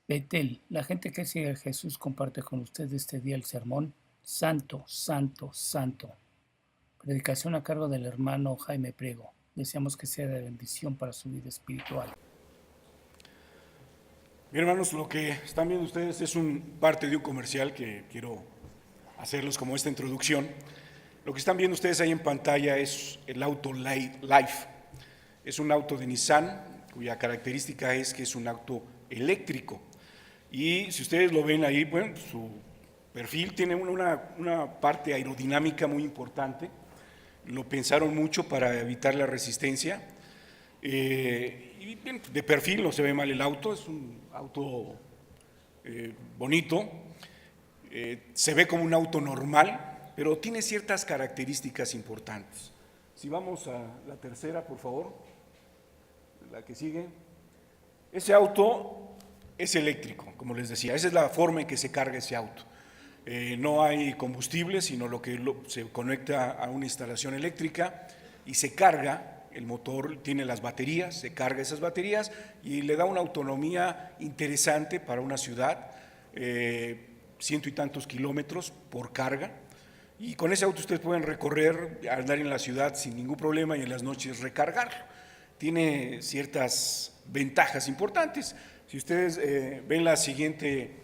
Betel, la gente que sigue a Jesús comparte con usted este día el sermón Santo, Santo, Santo. Predicación a cargo del hermano Jaime Priego. Deseamos que sea de bendición para su vida espiritual. Bien, hermanos, lo que están viendo ustedes es parte de un comercial que quiero hacerlos como esta introducción. Lo que están viendo ustedes ahí en pantalla es el auto Life. Es un auto de Nissan cuya característica es que es un auto eléctrico. Y si ustedes lo ven ahí, bueno, su perfil tiene una parte aerodinámica muy importante. Lo pensaron mucho para evitar la resistencia. Y bien, de perfil no se ve mal el auto, es un auto bonito, se ve como un auto normal, pero tiene ciertas características importantes. Si vamos a la tercera, por favor, la que sigue. Ese auto es eléctrico, como les decía, esa es la forma en que se carga ese auto. No hay combustible, sino se conecta a una instalación eléctrica y se carga. El motor tiene las baterías, se carga esas baterías y le da una autonomía interesante para una ciudad, ciento y tantos kilómetros por carga. Y con ese auto ustedes pueden recorrer, andar en la ciudad sin ningún problema y en las noches recargarlo. Tiene ciertas ventajas importantes. Si ustedes ven la siguiente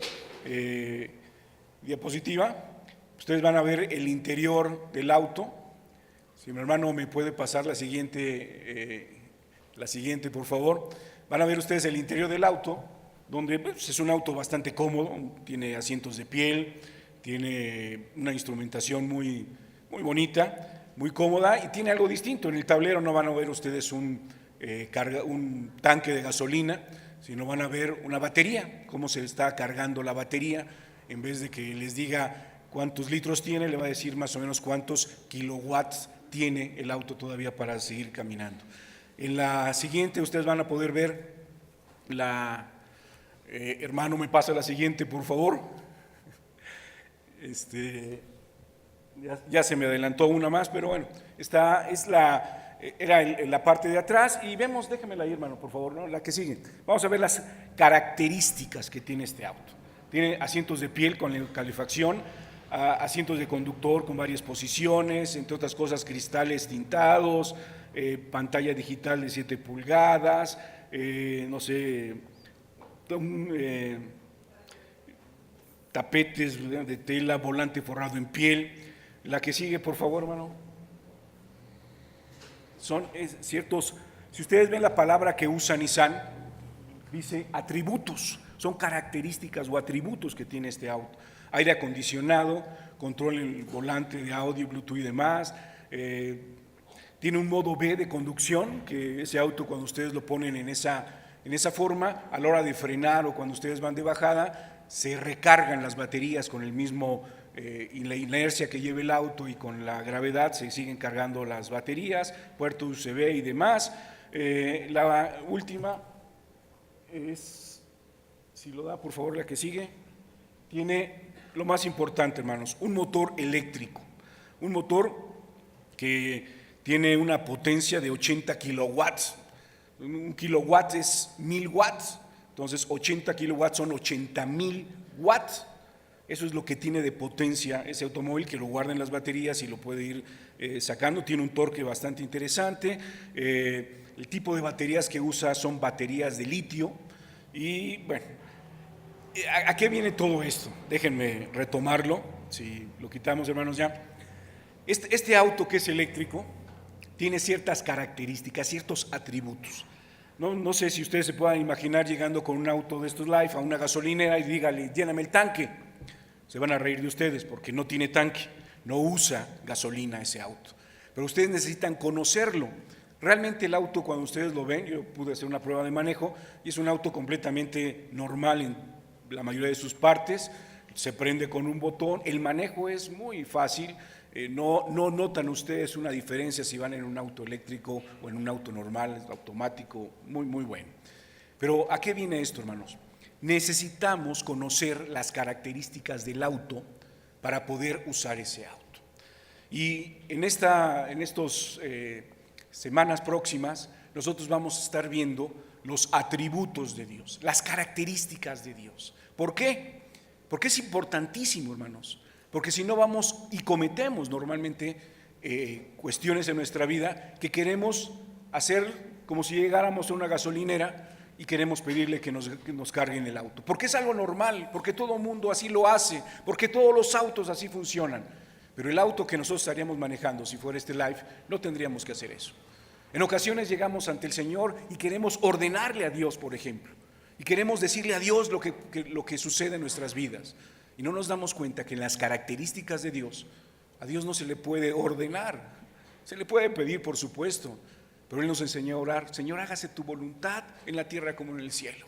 diapositiva, ustedes van a ver el interior del auto. Si mi hermano me puede pasar la siguiente, por favor. Van a ver ustedes el interior del auto, donde pues, es un auto bastante cómodo, tiene asientos de piel, tiene una instrumentación muy bonita, muy cómoda y tiene algo distinto. En el tablero no van a ver ustedes un tanque de gasolina, sino van a ver una batería, cómo se está cargando la batería. En vez de que les diga cuántos litros tiene, le va a decir más o menos cuántos kilowatts tiene el auto todavía para seguir caminando. En la siguiente ustedes van a poder ver hermano, me pasa la siguiente, por favor. Ya se me adelantó una más, pero bueno, esta es era la parte de atrás y vemos, déjamela ahí, hermano, por favor, ¿no? La que sigue. Vamos a ver las características que tiene este auto. Tiene asientos de piel con calefacción, asientos de conductor con varias posiciones, entre otras cosas cristales tintados, pantalla digital de 7 pulgadas, no sé, tapetes de tela, volante forrado en piel. La que sigue, por favor, hermano. Son ciertos, si ustedes ven la palabra que usa Nissan, dice atributos, son características o atributos que tiene este auto. Aire acondicionado, control en el volante de audio, Bluetooth y demás. Tiene un modo B de conducción, que ese auto cuando ustedes lo ponen en esa forma, a la hora de frenar o cuando ustedes van de bajada, se recargan las baterías con el mismo y la inercia que lleva el auto y con la gravedad se siguen cargando las baterías, puerto USB y demás. La última es, si lo da por favor la que sigue, tiene lo más importante, hermanos, un motor eléctrico, un motor que tiene una potencia de 80 kilowatts. Un kilowatt es 1000 watts, entonces 80 kilowatts son 80,000 watts. Eso es lo que tiene de potencia ese automóvil, que lo guarda en las baterías y lo puede ir sacando. Tiene un torque bastante interesante. El tipo de baterías que usa son baterías de litio. Y bueno, ¿a qué viene todo esto? Déjenme retomarlo, si lo quitamos, hermanos, ya. Este auto que es eléctrico tiene ciertas características, ciertos atributos. No sé si ustedes se puedan imaginar llegando con un auto de estos Life a una gasolinera y dígale, lléname el tanque. Se van a reír de ustedes porque no tiene tanque, no usa gasolina ese auto. Pero ustedes necesitan conocerlo. Realmente el auto, cuando ustedes lo ven, yo pude hacer una prueba de manejo y es un auto completamente normal en la mayoría de sus partes, se prende con un botón, el manejo es muy fácil. No notan ustedes una diferencia si van en un auto eléctrico o en un auto normal, automático, muy bueno. Pero ¿a qué viene esto, hermanos? Necesitamos conocer las características del auto para poder usar ese auto. Y en estas semanas próximas, nosotros vamos a estar viendo los atributos de Dios, las características de Dios. ¿Por qué? Porque es importantísimo, hermanos. Porque si no vamos y cometemos normalmente cuestiones en nuestra vida que queremos hacer como si llegáramos a una gasolinera y queremos pedirle que nos carguen el auto. Porque es algo normal, porque todo el mundo así lo hace, porque todos los autos así funcionan. Pero el auto que nosotros estaríamos manejando, si fuera este live, no tendríamos que hacer eso. En ocasiones llegamos ante el Señor y queremos ordenarle a Dios, por ejemplo, y queremos decirle a Dios lo que sucede en nuestras vidas. Y no nos damos cuenta que en las características de Dios, a Dios no se le puede ordenar, se le puede pedir, por supuesto, pero Él nos enseñó a orar: Señor, hágase tu voluntad en la tierra como en el cielo.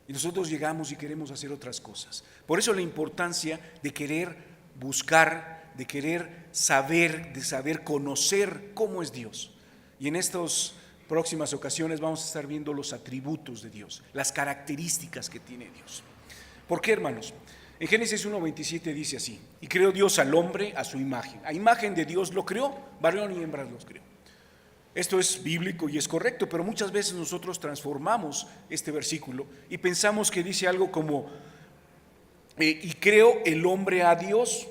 Y nosotros llegamos y queremos hacer otras cosas. Por eso la importancia de querer buscar, de querer saber, de saber conocer cómo es Dios. Y en estas próximas ocasiones vamos a estar viendo los atributos de Dios, las características que tiene Dios. ¿Por qué, hermanos? En Génesis 1:27 dice así: y creó Dios al hombre a su imagen. A imagen de Dios lo creó, varón y hembra los creó. Esto es bíblico y es correcto, pero muchas veces nosotros transformamos este versículo y pensamos que dice algo como y creó el hombre a Dios,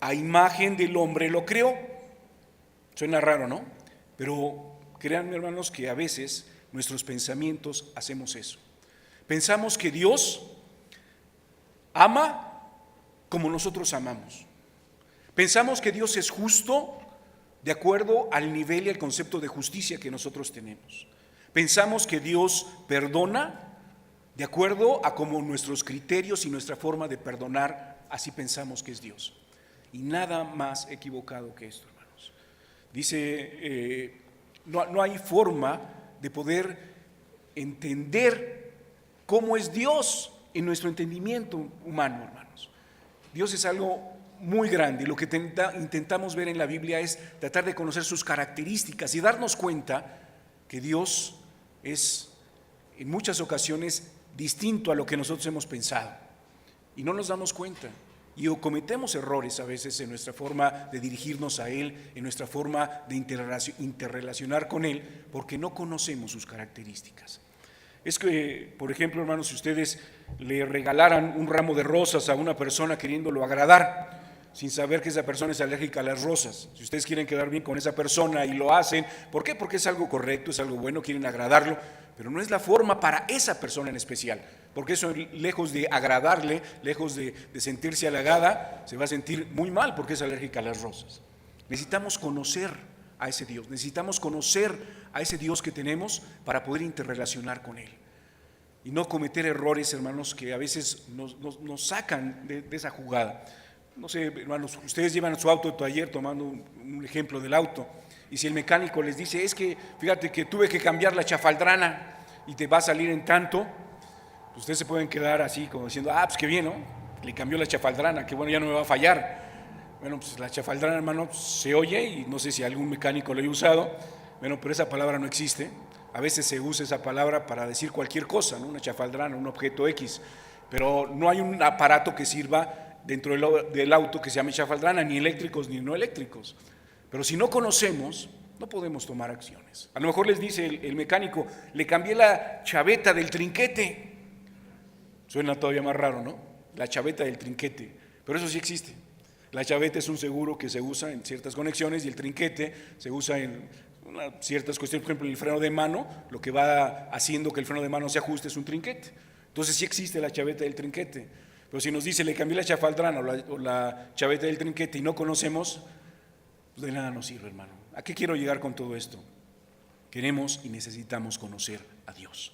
a imagen del hombre lo creó. Suena raro, ¿no? Pero créanme, hermanos, que a veces nuestros pensamientos hacemos eso. Pensamos que Dios ama como nosotros amamos. Pensamos que Dios es justo de acuerdo al nivel y al concepto de justicia que nosotros tenemos. Pensamos que Dios perdona de acuerdo a como nuestros criterios y nuestra forma de perdonar, así pensamos que es Dios. Y nada más equivocado que esto, hermanos. Dice, no hay forma de poder entender cómo es Dios en nuestro entendimiento humano, hermanos. Dios es algo muy grande y lo que intentamos ver en la Biblia es tratar de conocer sus características y darnos cuenta que Dios es en muchas ocasiones distinto a lo que nosotros hemos pensado y no nos damos cuenta y cometemos errores a veces en nuestra forma de dirigirnos a Él, en nuestra forma de interrelacionar con Él, porque no conocemos sus características. Es que, por ejemplo, hermanos, si ustedes le regalaran un ramo de rosas a una persona queriéndolo agradar, sin saber que esa persona es alérgica a las rosas, si ustedes quieren quedar bien con esa persona y lo hacen, ¿por qué? Porque es algo correcto, es algo bueno, quieren agradarlo, pero no es la forma para esa persona en especial, porque eso, lejos de agradarle, lejos de sentirse halagada, se va a sentir muy mal porque es alérgica a las rosas. Necesitamos conocer a ese Dios, necesitamos conocer a ese Dios que tenemos para poder interrelacionar con Él y no cometer errores, hermanos, que a veces nos sacan de esa jugada. No sé, hermanos, ustedes llevan su auto de taller, tomando un ejemplo del auto, y si el mecánico les dice: es que fíjate que tuve que cambiar la chafaldrana y te va a salir en tanto, pues ustedes se pueden quedar así como diciendo: pues qué bien, ¿no? Le cambió la chafaldrana, que bueno, ya no me va a fallar. Bueno, pues la chafaldrana, hermano, se oye, y no sé si algún mecánico lo haya usado, bueno, pero esa palabra no existe. A veces se usa esa palabra para decir cualquier cosa, ¿no? Una chafaldrana, un objeto X, pero no hay un aparato que sirva dentro del auto que se llame chafaldrana, ni eléctricos ni no eléctricos. Pero si no conocemos, no podemos tomar acciones. A lo mejor les dice el mecánico: le cambié la chaveta del trinquete. Suena todavía más raro, ¿no? La chaveta del trinquete, pero eso sí existe. La chaveta es un seguro que se usa en ciertas conexiones y el trinquete se usa en ciertas cuestiones. Por ejemplo, el freno de mano, lo que va haciendo que el freno de mano se ajuste es un trinquete. Entonces sí existe la chaveta del trinquete. Pero si nos dice: le cambié la chafaldrana o la chaveta del trinquete, y no conocemos, pues de nada nos sirve, hermano. ¿A qué quiero llegar con todo esto? Queremos y necesitamos conocer a Dios.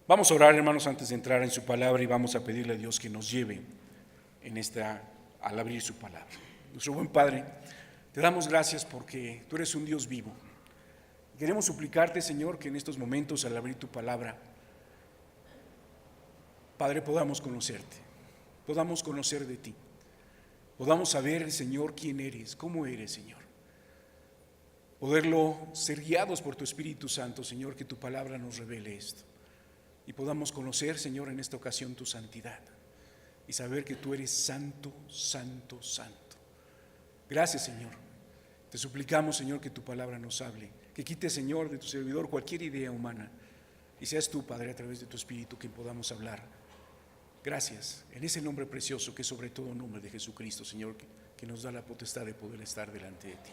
Vamos a orar, hermanos, antes de entrar en su palabra, y vamos a pedirle a Dios que nos lleve al abrir su palabra. Nuestro buen Padre, te damos gracias porque tú eres un Dios vivo. Queremos suplicarte, Señor, que en estos momentos, al abrir tu palabra, Padre, podamos conocerte, podamos conocer de ti, podamos saber, Señor, quién eres, cómo eres, Señor. Poderlo ser guiados por tu Espíritu Santo, Señor, que tu palabra nos revele esto. Y podamos conocer, Señor, en esta ocasión tu santidad y saber que tú eres santo, santo, santo. Gracias, Señor. Te suplicamos, Señor, que tu palabra nos hable, que quite, Señor, de tu servidor cualquier idea humana y seas tú, Padre, a través de tu Espíritu, quien podamos hablar. Gracias, en ese nombre precioso que es sobre todo nombre de Jesucristo, Señor, que nos da la potestad de poder estar delante de ti.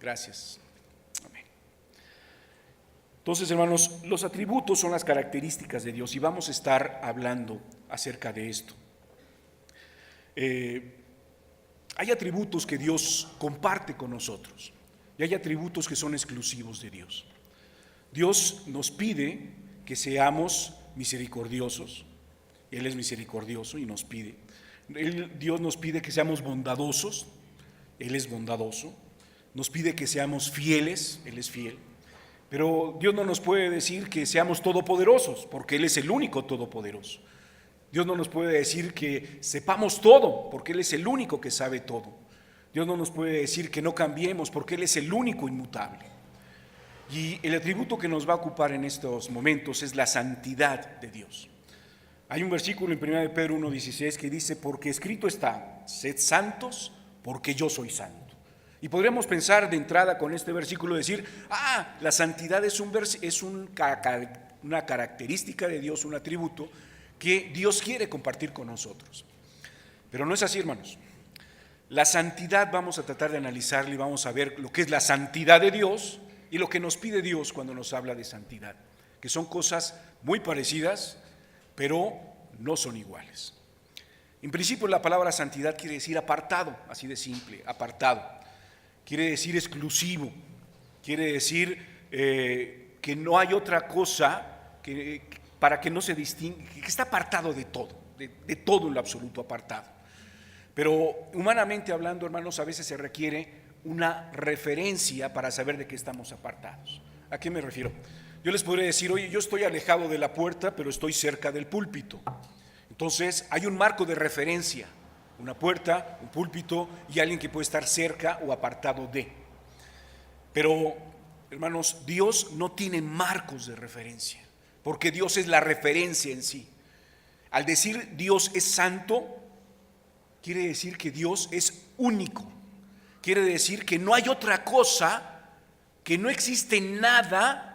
Gracias. Amén. Entonces, hermanos, los atributos son las características de Dios y vamos a estar hablando acerca de esto. Hay atributos que Dios comparte con nosotros y hay atributos que son exclusivos de Dios. Dios nos pide que seamos misericordiosos. Él es misericordioso y nos pide. Dios nos pide que seamos bondadosos. Él es bondadoso. Nos pide que seamos fieles. Él es fiel. Pero Dios no nos puede decir que seamos todopoderosos, porque Él es el único todopoderoso. Dios no nos puede decir que sepamos todo, porque Él es el único que sabe todo. Dios no nos puede decir que no cambiemos, porque Él es el único inmutable. Y el atributo que nos va a ocupar en estos momentos es la santidad de Dios. Hay un versículo en 1 Pedro 1:16 que dice: porque escrito está, sed santos, porque yo soy santo. Y podríamos pensar de entrada con este versículo decir: la santidad es una característica de Dios, un atributo que Dios quiere compartir con nosotros. Pero no es así, hermanos. La santidad vamos a tratar de analizarla y vamos a ver lo que es la santidad de Dios y lo que nos pide Dios cuando nos habla de santidad, que son cosas muy parecidas, pero no son iguales. En principio, la palabra santidad quiere decir apartado, así de simple, apartado. Quiere decir exclusivo, quiere decir que no hay otra cosa para que no se distingue, que está apartado de todo, de todo en lo absoluto apartado. Pero humanamente hablando, hermanos, a veces se requiere una referencia para saber de qué estamos apartados. ¿A qué me refiero? Yo les podría decir: oye, yo estoy alejado de la puerta, pero estoy cerca del púlpito. Entonces hay un marco de referencia, una puerta, un púlpito y alguien que puede estar cerca o apartado de. Pero, hermanos, Dios no tiene marcos de referencia, porque Dios es la referencia en sí. Al decir Dios es santo, quiere decir que Dios es único. Quiere decir que no hay otra cosa, que no existe nada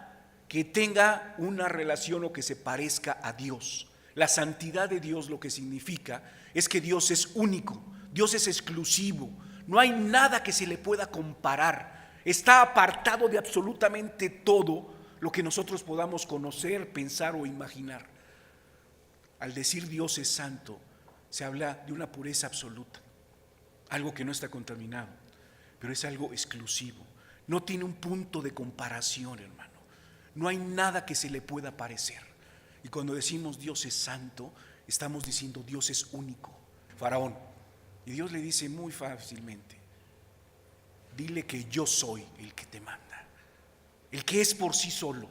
que tenga una relación o que se parezca a Dios. La santidad de Dios lo que significa es que Dios es único, Dios es exclusivo, no hay nada que se le pueda comparar, está apartado de absolutamente todo lo que nosotros podamos conocer, pensar o imaginar. Al decir Dios es santo, se habla de una pureza absoluta, algo que no está contaminado, pero es algo exclusivo, no tiene un punto de comparación, hermano, no hay nada que se le pueda parecer. Y cuando decimos Dios es santo, estamos diciendo Dios es único. Faraón, y Dios le dice muy fácilmente: dile que yo soy el que te manda, el que es por sí solo,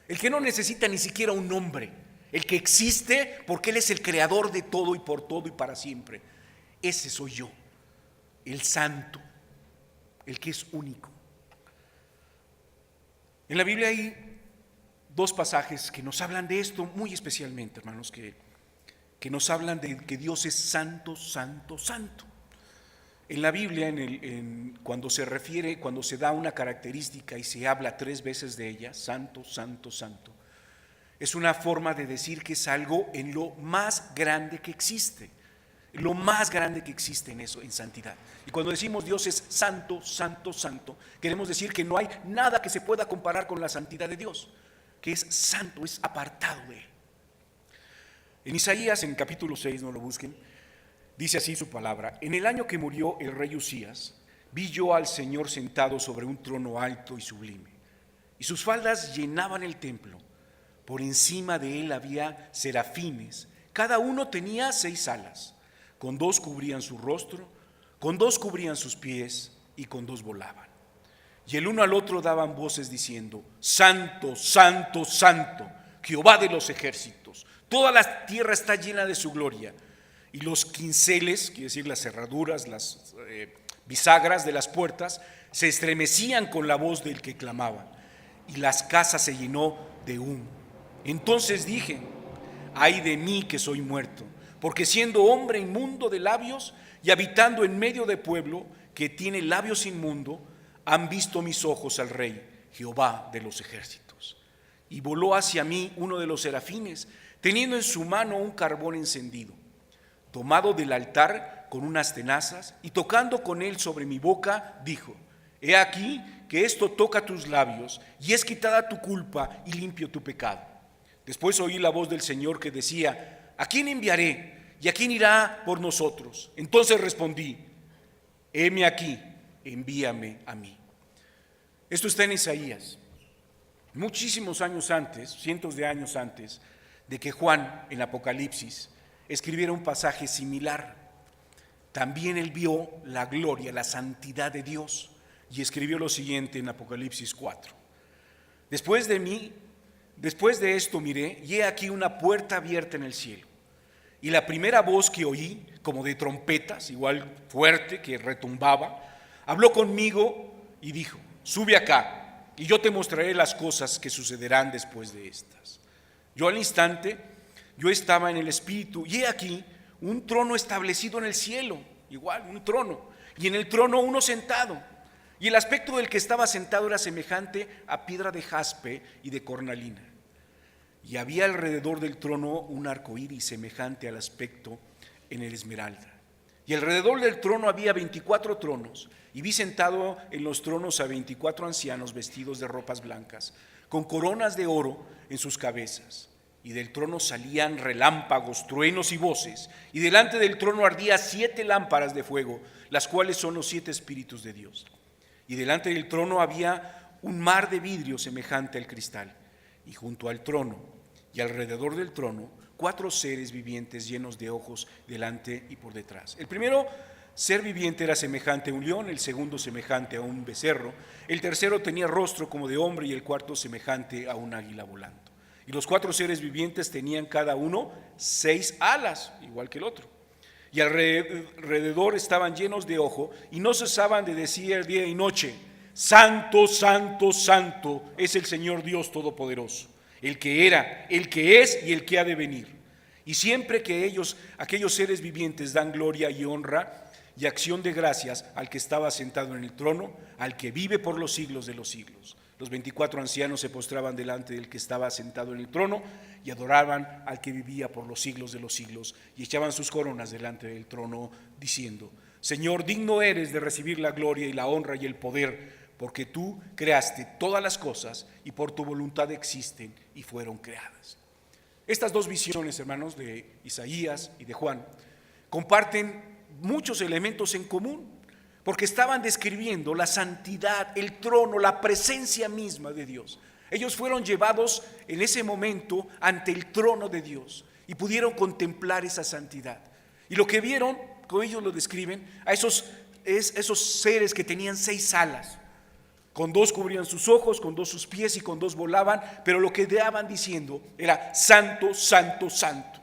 el que no necesita ni siquiera un nombre, el que existe porque Él es el creador de todo y por todo y para siempre. Ese soy yo, el santo, el que es único. En la Biblia hay dos pasajes que nos hablan de esto muy especialmente, hermanos, que nos hablan de que Dios es santo, santo, santo. En la Biblia, cuando se da una característica y se habla 3 veces de ella, santo, santo, santo, es una forma de decir que es algo en lo más grande que existe, lo más grande que existe en eso, en santidad. Y cuando decimos Dios es santo, santo, santo, queremos decir que no hay nada que se pueda comparar con la santidad de Dios, que es santo, es apartado de Él. En Isaías, en capítulo 6, no lo busquen, dice así su palabra: en el año que murió el rey Usías, vi yo al Señor sentado sobre un trono alto y sublime, y sus faldas llenaban el templo. Por encima de él había serafines, cada uno tenía 6 alas, con 2 cubrían su rostro, con 2 cubrían sus pies y con 2 volaban. Y el uno al otro daban voces diciendo: santo, santo, santo, Jehová de los ejércitos, toda la tierra está llena de su gloria. Y los quinceles, quiere decir las cerraduras, las bisagras de las puertas, se estremecían con la voz del que clamaba, y las casas se llenó de humo. Entonces dije: ay de mí que soy muerto, porque siendo hombre inmundo de labios y habitando en medio de pueblo que tiene labios inmundos, han visto mis ojos al Rey, Jehová de los ejércitos. y voló hacia mí uno de los serafines, teniendo en su mano un carbón encendido, tomado del altar con unas tenazas, y tocando con él sobre mi boca, dijo: he aquí que esto toca tus labios, y es quitada tu culpa y limpio tu pecado. Después oí la voz del Señor que decía: ¿a quién enviaré? ¿Y a quién irá por nosotros? Entonces respondí: heme aquí, envíame a mí. Esto está en Isaías. Muchísimos años antes, cientos de años antes de que Juan en Apocalipsis escribiera un pasaje similar, también él vio la gloria, la santidad de Dios, y escribió lo siguiente en Apocalipsis 4. Después de esto miré, y he aquí una puerta abierta en el cielo. Y la primera voz que oí, como de trompetas, igual fuerte, que retumbaba, habló conmigo y dijo: sube acá, y yo te mostraré las cosas que sucederán después de estas. Yo al instante, yo estaba en el Espíritu, y he aquí un trono establecido en el cielo, igual un trono, y en el trono uno sentado. Y el aspecto del que estaba sentado era semejante a piedra de jaspe y de cornalina. Y había alrededor del trono un arco iris semejante al aspecto en el esmeralda. Y alrededor del trono había 24 tronos, y vi sentado en los tronos a 24 ancianos vestidos de ropas blancas, con coronas de oro en sus cabezas. Y del trono salían relámpagos, truenos y voces, y delante del trono ardía 7 lámparas de fuego, las cuales son los 7 espíritus de Dios. Y delante del trono había un mar de vidrio semejante al cristal, y junto al trono y alrededor del trono 4 seres vivientes llenos de ojos delante y por detrás. El primero ser viviente era semejante a un león, el segundo semejante a un becerro, el tercero tenía rostro como de hombre, y el cuarto semejante a un águila volando. Y los 4 seres vivientes tenían cada uno 6 alas, igual que el otro. Y alrededor estaban llenos de ojo, y no cesaban de decir día y noche: santo, santo, santo es el Señor Dios Todopoderoso, el que era, el que es y el que ha de venir. Y siempre que aquellos seres vivientes dan gloria y honra y acción de gracias al que estaba sentado en el trono, al que vive por los siglos de los siglos. Los 24 ancianos se postraban delante del que estaba sentado en el trono y adoraban al que vivía por los siglos de los siglos, y echaban sus coronas delante del trono, diciendo: Señor, digno eres de recibir la gloria y la honra y el poder, porque tú creaste todas las cosas y por tu voluntad existen y fueron creadas. Estas dos visiones, hermanos, de Isaías y de Juan, comparten muchos elementos en común, porque estaban describiendo la santidad, el trono, la presencia misma de Dios. Ellos fueron llevados en ese momento ante el trono de Dios y pudieron contemplar esa santidad. Y lo que vieron, como ellos lo describen, a esos seres que tenían 6 alas, con 2 cubrían sus ojos, con 2 sus pies y con 2 volaban, pero lo que daban diciendo era: santo, santo, santo.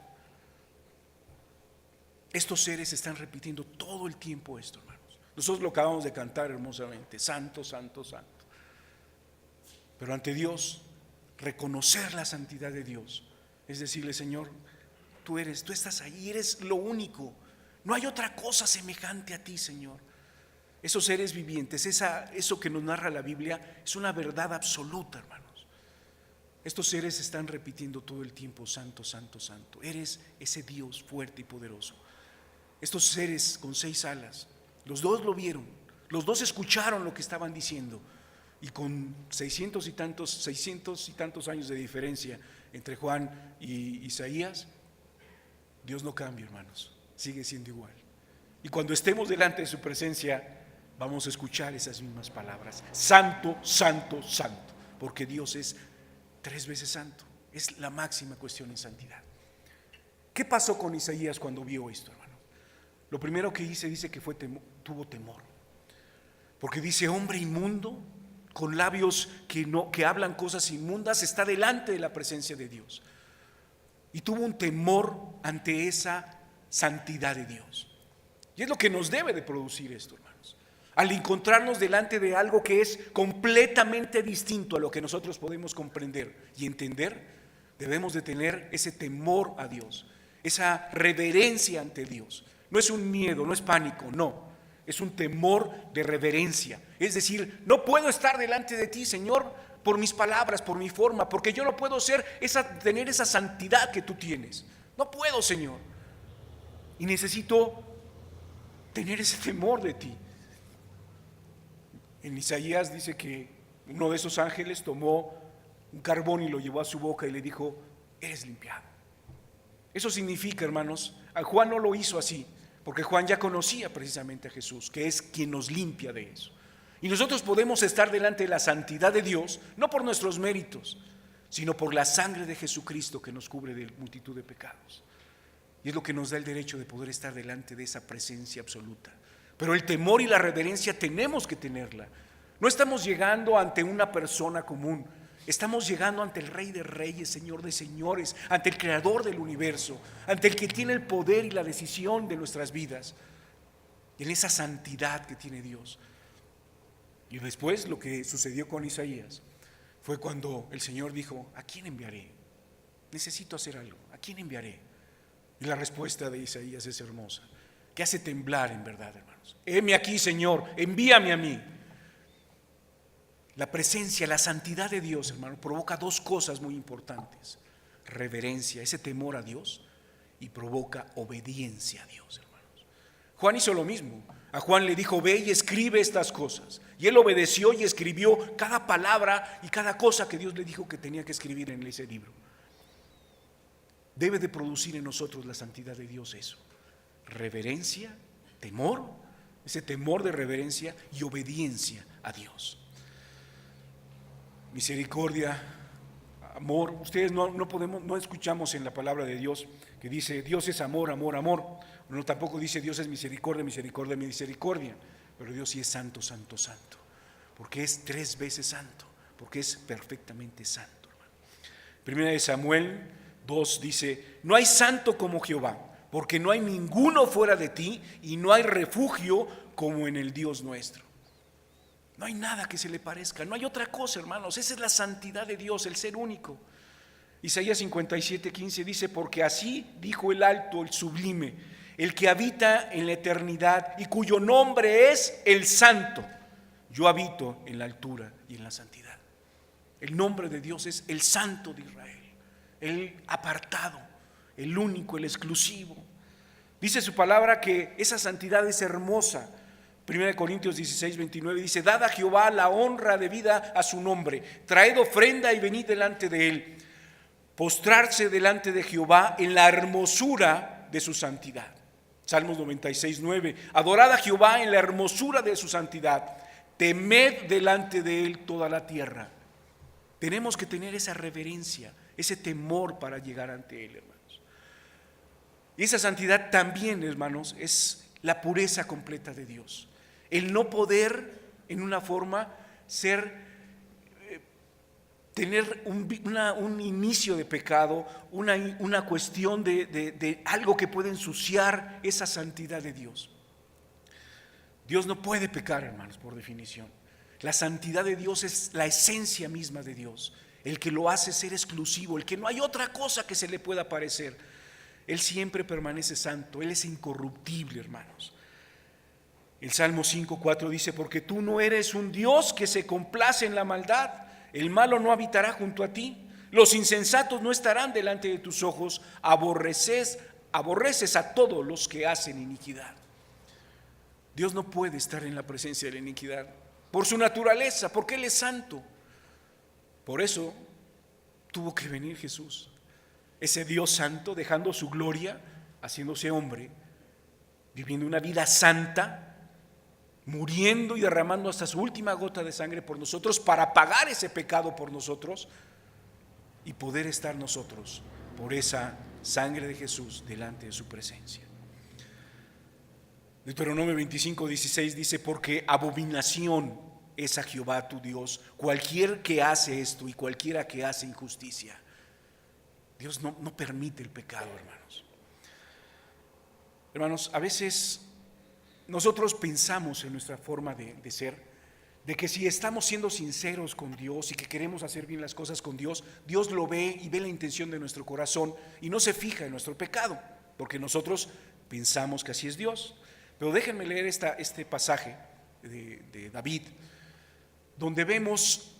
Estos seres están repitiendo todo el tiempo esto, hermanos. Nosotros lo acabamos de cantar hermosamente: santo, santo, santo. Pero ante Dios, reconocer la santidad de Dios es decirle: Señor, tú estás ahí, eres lo único, no hay otra cosa semejante a ti, Señor. Esos seres vivientes, eso que nos narra la Biblia, es una verdad absoluta, hermanos. Estos seres están repitiendo todo el tiempo: santo, santo, santo. Eres ese Dios fuerte y poderoso. Estos seres con 6 alas, los 2 lo vieron, los 2 escucharon lo que estaban diciendo, y con 600 y tantos años de diferencia entre Juan y Isaías, Dios no cambia, hermanos, sigue siendo igual. Y cuando estemos delante de su presencia, vamos a escuchar esas mismas palabras: santo, santo, santo, porque Dios es 3 veces santo, es la máxima cuestión en santidad. ¿Qué pasó con Isaías cuando vio esto, hermano? Lo primero que dice que tuvo temor, porque dice: hombre inmundo, con labios que hablan cosas inmundas, está delante de la presencia de Dios. Y tuvo un temor ante esa santidad de Dios. Y es lo que nos debe de producir esto, hermanos. Al encontrarnos delante de algo que es completamente distinto a lo que nosotros podemos comprender y entender, debemos de tener ese temor a Dios, esa reverencia ante Dios. No es un miedo, no es pánico, no. Es un temor de reverencia. Es decir, no puedo estar delante de ti, Señor, por mis palabras, por mi forma, porque yo no puedo tener esa santidad que tú tienes. No puedo, Señor. Y necesito tener ese temor de ti. En Isaías dice que uno de esos ángeles tomó un carbón y lo llevó a su boca y le dijo: eres limpiado. Eso significa, hermanos, a Juan no lo hizo así, porque Juan ya conocía precisamente a Jesús, que es quien nos limpia de eso. Y nosotros podemos estar delante de la santidad de Dios, no por nuestros méritos, sino por la sangre de Jesucristo que nos cubre de multitud de pecados. Y es lo que nos da el derecho de poder estar delante de esa presencia absoluta. Pero el temor y la reverencia tenemos que tenerla. No estamos llegando ante una persona común, estamos llegando ante el Rey de Reyes, Señor de Señores, ante el Creador del universo, ante el que tiene el poder y la decisión de nuestras vidas, y en esa santidad que tiene Dios. Y después lo que sucedió con Isaías fue cuando el Señor dijo: ¿a quién enviaré? Necesito hacer algo, ¿a quién enviaré? Y la respuesta de Isaías es hermosa, que hace temblar en verdad, hermanos. Heme aquí, Señor, envíame a mí. La presencia, la santidad de Dios, hermano, provoca dos cosas muy importantes: reverencia, ese temor a Dios, y provoca obediencia a Dios, hermanos. Juan hizo lo mismo. A Juan le dijo: ve y escribe estas cosas. Y él obedeció y escribió cada palabra y cada cosa que Dios le dijo que tenía que escribir en ese libro. Debe de producir en nosotros la santidad de Dios eso: reverencia, temor, ese temor de reverencia y obediencia a Dios. Misericordia, amor. Ustedes no escuchamos en la palabra de Dios que dice Dios es amor, amor, amor. No, tampoco dice Dios es misericordia, misericordia, misericordia. Pero Dios sí es santo, santo, santo, porque es 3 veces santo, porque es perfectamente santo, hermano. Primera de Samuel 2 dice: no hay santo como Jehová, porque no hay ninguno fuera de ti, y no hay refugio como en el Dios nuestro. No hay nada que se le parezca, no hay otra cosa, hermanos. Esa es la santidad de Dios, el ser único. Isaías 57:15 dice: porque así dijo el alto, el sublime, el que habita en la eternidad y cuyo nombre es el Santo. Yo habito en la altura y en la santidad. El nombre de Dios es el Santo de Israel, el apartado, el único, el exclusivo. Dice su palabra que esa santidad es hermosa. 1 Corintios 16:29 dice: dad a Jehová la honra debida a su nombre, traed ofrenda y venid delante de él. Postrarse delante de Jehová en la hermosura de su santidad. Salmos 96:9: adorad a Jehová en la hermosura de su santidad, temed delante de él toda la tierra. Tenemos que tener esa reverencia, ese temor para llegar ante él, hermanos. Y esa santidad también, hermanos, es la pureza completa de Dios. El no poder, en una forma, tener un inicio de pecado, una cuestión de algo que puede ensuciar esa santidad de Dios. Dios no puede pecar, hermanos, por definición. La santidad de Dios es la esencia misma de Dios, el que lo hace ser exclusivo, el que no hay otra cosa que se le pueda parecer. Él siempre permanece santo, Él es incorruptible, hermanos. El Salmo 5:4 dice: porque tú no eres un Dios que se complace en la maldad, el malo no habitará junto a ti, los insensatos no estarán delante de tus ojos, aborreces a todos los que hacen iniquidad. Dios no puede estar en la presencia de la iniquidad por su naturaleza, porque Él es santo. Por eso tuvo que venir Jesús, ese Dios santo, dejando su gloria, haciéndose hombre, viviendo una vida santa, muriendo y derramando hasta su última gota de sangre por nosotros, para pagar ese pecado por nosotros y poder estar nosotros por esa sangre de Jesús delante de su presencia. Deuteronomio 25:16 dice: porque abominación es a Jehová tu Dios cualquier que hace esto y cualquiera que hace injusticia. Dios no permite el pecado, hermanos. Hermanos, a veces nosotros pensamos en nuestra forma de ser, de que si estamos siendo sinceros con Dios y que queremos hacer bien las cosas con Dios, Dios lo ve y ve la intención de nuestro corazón y no se fija en nuestro pecado, porque nosotros pensamos que así es Dios. Pero déjenme leer este pasaje de David, donde vemos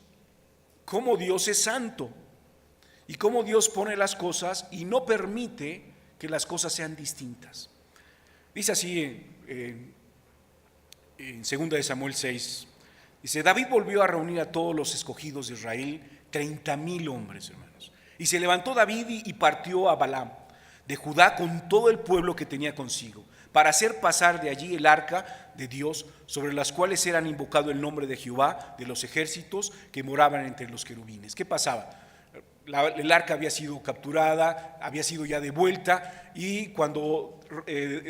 cómo Dios es santo y cómo Dios pone las cosas y no permite que las cosas sean distintas. Dice así en 2 de Samuel 6, dice: David volvió a reunir a todos los escogidos de Israel, 30,000 hombres, hermanos. Y se levantó David y partió a Balaam de Judá con todo el pueblo que tenía consigo, para hacer pasar de allí el arca de Dios, sobre las cuales eran invocado el nombre de Jehová de los ejércitos que moraban entre los querubines. ¿Qué pasaba? El arca había sido capturada, había sido ya devuelta, y cuando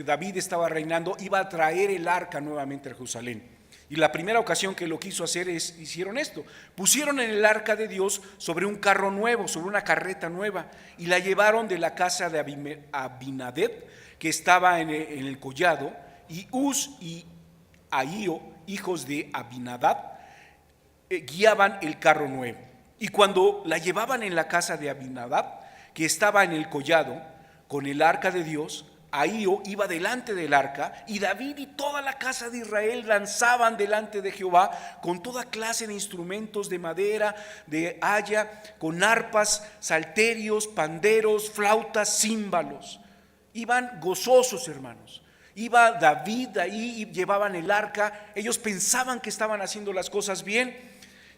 David estaba reinando, iba a traer el arca nuevamente a Jerusalén. Y la primera ocasión que lo quiso hacer hicieron esto: pusieron en el arca de Dios sobre un carro nuevo, sobre una carreta nueva, y la llevaron de la casa de Abinadab, que estaba en el collado, y Uz y Ahío, hijos de Abinadab, guiaban el carro nuevo. Y cuando la llevaban en la casa de Abinadab, que estaba en el collado, con el arca de Dios, Ahío iba delante del arca, y David y toda la casa de Israel lanzaban delante de Jehová con toda clase de instrumentos de madera, de haya, con arpas, salterios, panderos, flautas, címbalos. Iban gozosos, hermanos. Iba David ahí y llevaban el arca. Ellos pensaban que estaban haciendo las cosas bien.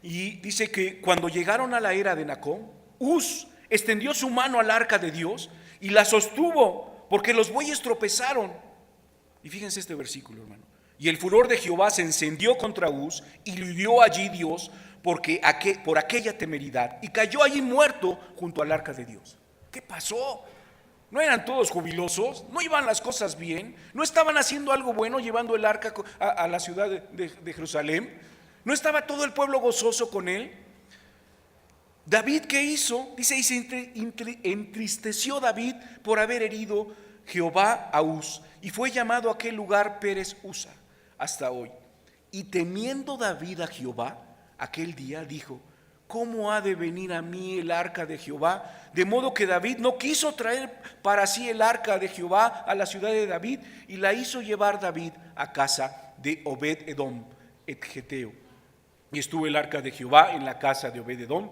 Y dice que cuando llegaron a la era de Nacón, Uz extendió su mano al arca de Dios y la sostuvo, porque los bueyes tropezaron. Y fíjense este versículo, hermano: y el furor de Jehová se encendió contra Uz, y lo hirió allí Dios por aquella temeridad, y cayó allí muerto junto al arca de Dios. ¿Qué pasó? ¿No eran todos jubilosos? ¿No iban las cosas bien? ¿No estaban haciendo algo bueno llevando el arca a la ciudad de Jerusalén? ¿No estaba todo el pueblo gozoso con él? David, ¿qué hizo? Dice: y se entristeció David por haber herido Jehová a Uz, y fue llamado aquel lugar Pérez Uza hasta hoy. Y temiendo David a Jehová, aquel día dijo: ¿cómo ha de venir a mí el arca de Jehová? De modo que David no quiso traer para sí el arca de Jehová a la ciudad de David, y la hizo llevar David a casa de Obed-edom etgeteo. Y estuvo el arca de Jehová en la casa de Obed-edom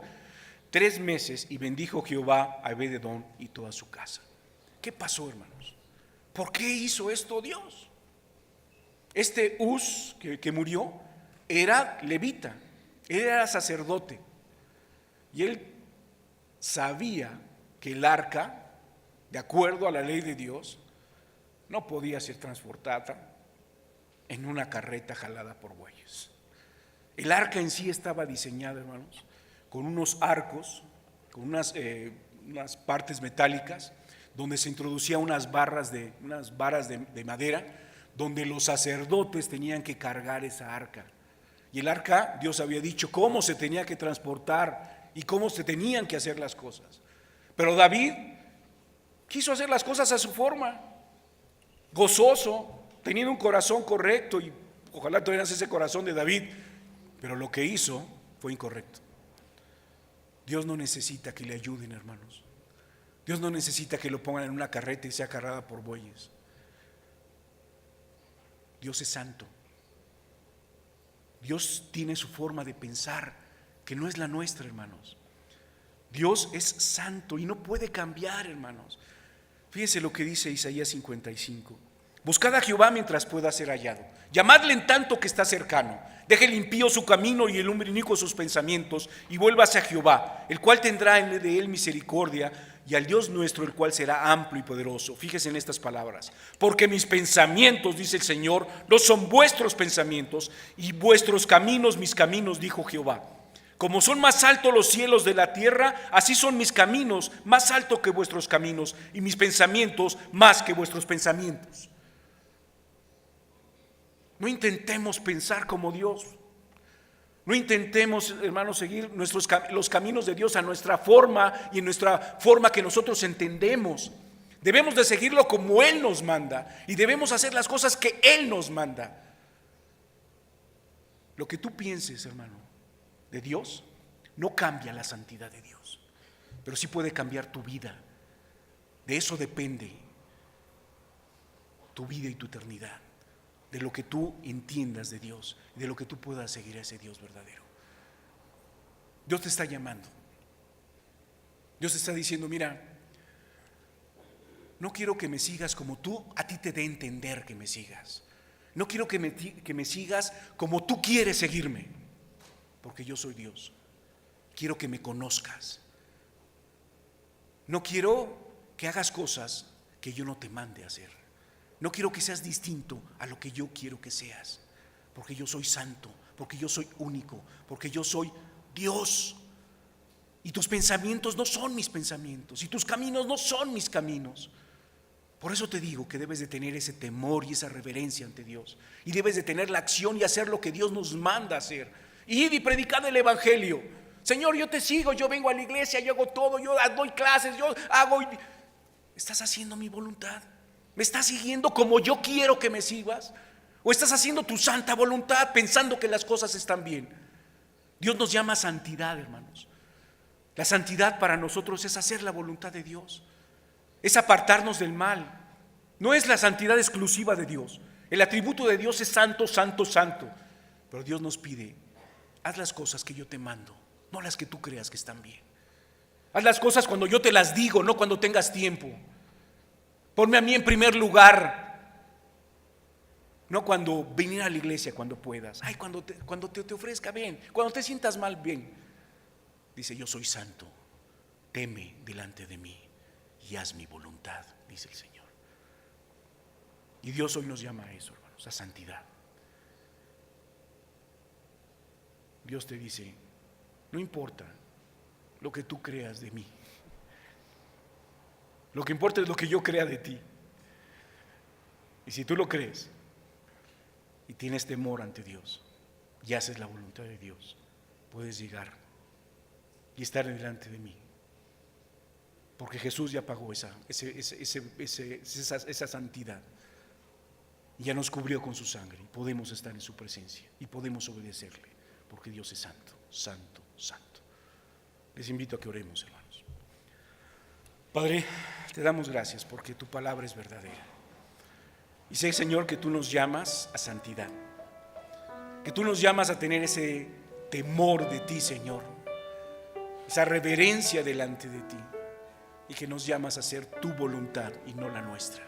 3 meses, y bendijo Jehová a Obed-edom y toda su casa. ¿Qué pasó, hermanos? ¿Por qué hizo esto Dios? Este Uz que murió era levita, él era sacerdote, y él sabía que el arca, de acuerdo a la ley de Dios, no podía ser transportada en una carreta jalada por bueyes. El arca en sí estaba diseñada, hermanos, con unos arcos, con unas partes metálicas, donde se introducía unas varas de madera, donde los sacerdotes tenían que cargar esa arca. Y el arca, Dios había dicho cómo se tenía que transportar y cómo se tenían que hacer las cosas. Pero David quiso hacer las cosas a su forma, gozoso, teniendo un corazón correcto, y ojalá tuvieras ese corazón de David, pero lo que hizo fue incorrecto. Dios no necesita que le ayuden, hermanos. Dios no necesita que lo pongan en una carreta y sea cargada por bueyes. Dios es santo. Dios tiene su forma de pensar, que no es la nuestra, hermanos. Dios es santo y no puede cambiar, hermanos. Fíjense lo que dice Isaías 55. Buscad a Jehová mientras pueda ser hallado, llamadle en tanto que está cercano. Deje el impío su camino y el hombre inicuo sus pensamientos, y vuélvase a Jehová, el cual tendrá de él misericordia, y al Dios nuestro, el cual será amplio y poderoso. Fíjense en estas palabras: porque mis pensamientos, dice el Señor, no son vuestros pensamientos, y vuestros caminos mis caminos, dijo Jehová. Como son más altos los cielos de la tierra, así son mis caminos más altos que vuestros caminos, y mis pensamientos más que vuestros pensamientos. No intentemos pensar como Dios. No intentemos, hermanos, seguir los caminos de Dios a nuestra forma y en nuestra forma que nosotros entendemos. Debemos de seguirlo como Él nos manda, y debemos hacer las cosas que Él nos manda. Lo que tú pienses, hermano, de Dios no cambia la santidad de Dios, pero sí puede cambiar tu vida. De eso depende tu vida y tu eternidad, de lo que tú entiendas de Dios, de lo que tú puedas seguir a ese Dios verdadero. Dios te está llamando. Dios te está diciendo, mira, no quiero que me sigas como tú, a ti te dé a entender que me sigas. No quiero que me sigas como tú quieres seguirme, porque yo soy Dios. Quiero que me conozcas. No quiero que hagas cosas que yo no te mande a hacer. No quiero que seas distinto a lo que yo quiero que seas, porque yo soy santo, porque yo soy único, porque yo soy Dios. Y tus pensamientos no son mis pensamientos, y tus caminos no son mis caminos. Por eso te digo que debes de tener ese temor y esa reverencia ante Dios, y debes de tener la acción y hacer lo que Dios nos manda hacer. Id y predicad el evangelio. Señor, yo te sigo, yo vengo a la iglesia, yo hago todo, yo doy clases, yo hago. ¿Estás haciendo mi voluntad? ¿Me estás siguiendo como yo quiero que me sigas? ¿O estás haciendo tu santa voluntad pensando que las cosas están bien? Dios nos llama a santidad, hermanos. La santidad para nosotros es hacer la voluntad de Dios, es apartarnos del mal. No es la santidad exclusiva de Dios. El atributo de Dios es santo, santo, santo. Pero Dios nos pide, haz las cosas que yo te mando, no las que tú creas que están bien. Haz las cosas cuando yo te las digo, no cuando tengas tiempo. Ponme a mí en primer lugar, no cuando venir a la iglesia cuando puedas. Ay, cuando te ofrezca, bien. Cuando te sientas mal, bien. Dice, yo soy santo, teme delante de mí y haz mi voluntad, dice el Señor. Y Dios hoy nos llama a eso, hermanos, a santidad. Dios te dice, no importa lo que tú creas de mí, lo que importa es lo que yo crea de ti. Y si tú lo crees y tienes temor ante Dios y haces la voluntad de Dios, puedes llegar y estar delante de mí, porque Jesús ya pagó esa santidad y ya nos cubrió con su sangre, y podemos estar en su presencia y podemos obedecerle, porque Dios es santo, santo, santo. Les invito a que oremos, hermanos. Padre, te damos gracias porque tu palabra es verdadera, y sé, Señor, que tú nos llamas a santidad, que tú nos llamas a tener ese temor de ti, Señor, esa reverencia delante de ti, y que nos llamas a hacer tu voluntad y no la nuestra.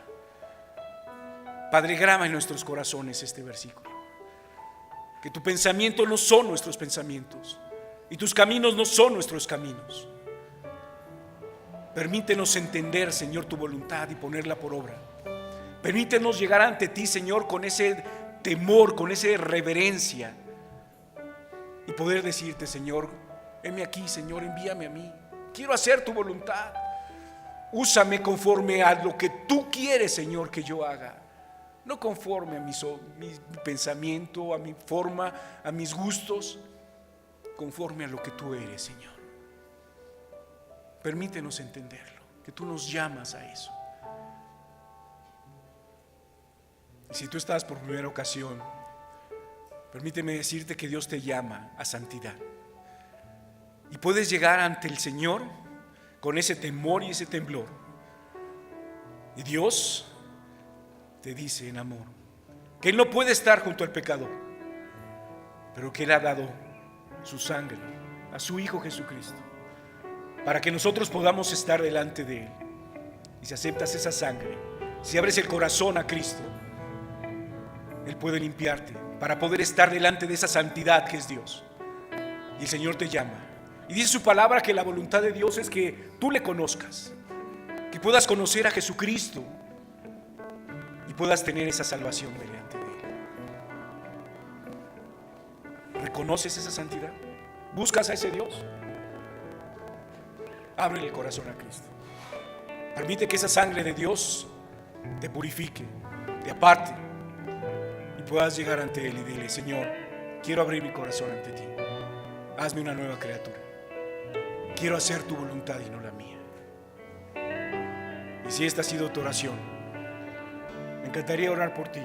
Padre, graba en nuestros corazones este versículo, que tu pensamiento no son nuestros pensamientos y tus caminos no son nuestros caminos. Permítenos entender, Señor, tu voluntad y ponerla por obra. Permítenos llegar ante ti, Señor, con ese temor, con esa reverencia, y poder decirte, Señor, heme aquí, Señor, envíame a mí. Quiero hacer tu voluntad. Úsame conforme a lo que tú quieres, Señor, que yo haga. No conforme a mi pensamiento, a mi forma, a mis gustos, conforme a lo que tú eres, Señor. Permítenos entenderlo, que tú nos llamas a eso. Y si tú estás por primera ocasión, permíteme decirte que Dios te llama a santidad. Y puedes llegar ante el Señor con ese temor y ese temblor. Y Dios te dice en amor que Él no puede estar junto al pecador, pero que Él ha dado su sangre a su Hijo Jesucristo para que nosotros podamos estar delante de Él. Y si aceptas esa sangre, si abres el corazón a Cristo, Él puede limpiarte para poder estar delante de esa santidad que es Dios. Y el Señor te llama. Y dice su palabra que la voluntad de Dios es que tú le conozcas, que puedas conocer a Jesucristo y puedas tener esa salvación delante de Él. ¿Reconoces esa santidad? ¿Buscas a ese Dios? Ábrele el corazón a Cristo. Permite que esa sangre de Dios te purifique, te aparte, y puedas llegar ante Él y dile, Señor, quiero abrir mi corazón ante ti. Hazme una nueva criatura. Quiero hacer tu voluntad y no la mía. Y si esta ha sido tu oración, me encantaría orar por ti.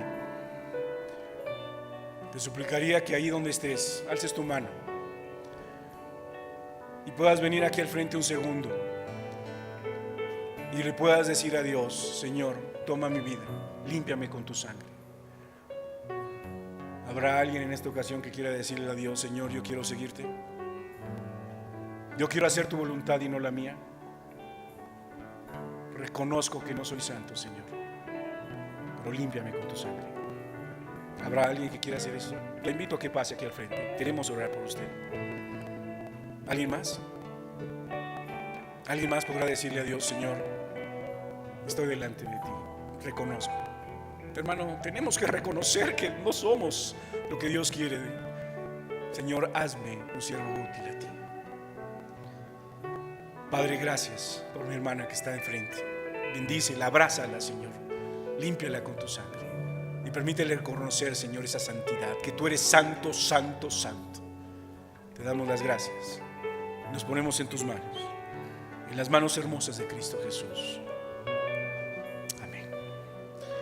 Te suplicaría que ahí donde estés, alces tu mano y puedas venir aquí al frente un segundo y le puedas decir a Dios, Señor, toma mi vida, límpiame con tu sangre. ¿Habrá alguien en esta ocasión que quiera decirle a Dios, Señor, yo quiero seguirte? Yo quiero hacer tu voluntad y no la mía. Reconozco que no soy santo, Señor, pero límpiame con tu sangre. ¿Habrá alguien que quiera hacer eso? Le invito a que pase aquí al frente. Queremos orar por usted. ¿Alguien más? ¿Alguien más podrá decirle a Dios: Señor, estoy delante de ti, reconozco? Hermano, tenemos que reconocer que no somos lo que Dios quiere. Señor, hazme un siervo útil a ti. Padre, gracias por mi hermana que está enfrente. Bendícela, abrázala, Señor. Límpiala con tu sangre y permítele reconocer, Señor, esa santidad, que tú eres santo, santo, santo. Te damos las gracias. Nos ponemos en tus manos, en las manos hermosas de Cristo Jesús.